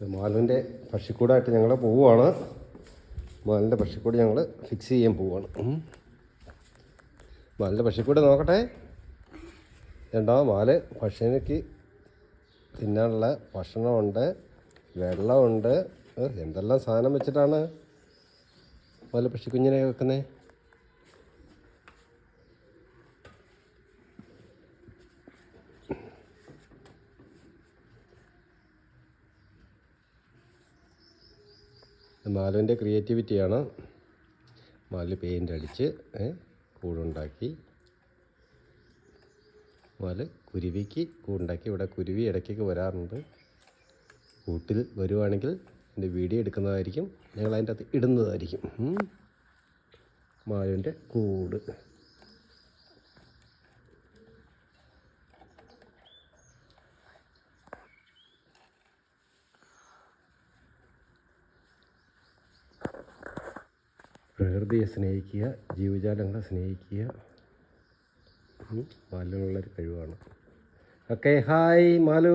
മാലുവിൻ്റെ പക്ഷിക്കൂടായിട്ട് ഞങ്ങൾ പോവുകയാണ്. മാലിൻ്റെ പക്ഷിക്കൂട് ഞങ്ങൾ ഫിക്സ് ചെയ്യാൻ പോവുകയാണ്. മാലിൻ്റെ പക്ഷിക്കൂട് നോക്കട്ടെ. രണ്ടാ മാല് പക്ഷിക്ക് തിന്നാനുള്ള ഭക്ഷണമുണ്ട്, വെള്ളമുണ്ട്. എന്തെല്ലാം സാധനം വെച്ചിട്ടാണ് മാല് പക്ഷിക്കുഞ്ഞിനെ വെക്കുന്നത്. മാലുവിൻ്റെ ക്രിയേറ്റിവിറ്റിയാണ്. മാല് പെയിൻ്റ് അടിച്ച് കൂടുണ്ടാക്കി. മാല് കുരുവിക്ക് കൂടുണ്ടാക്കി. ഇവിടെ കുരുവി ഇടയ്ക്കൊക്കെ വരാറുണ്ട്. കൂട്ടിൽ വരുവാണെങ്കിൽ എൻ്റെ വീഡിയോ എടുക്കുന്നതായിരിക്കും, ഞങ്ങൾ അതിൻ്റെ അകത്ത് ഇടുന്നതായിരിക്കും. മാലുവിൻ്റെ കൂട്. പ്രകൃതിയെ സ്നേഹിക്കുക, ജീവജാലങ്ങളെ സ്നേഹിക്കുക മാലുവിനുള്ളൊരു കഴിവാണ്. Okay, hi Malu.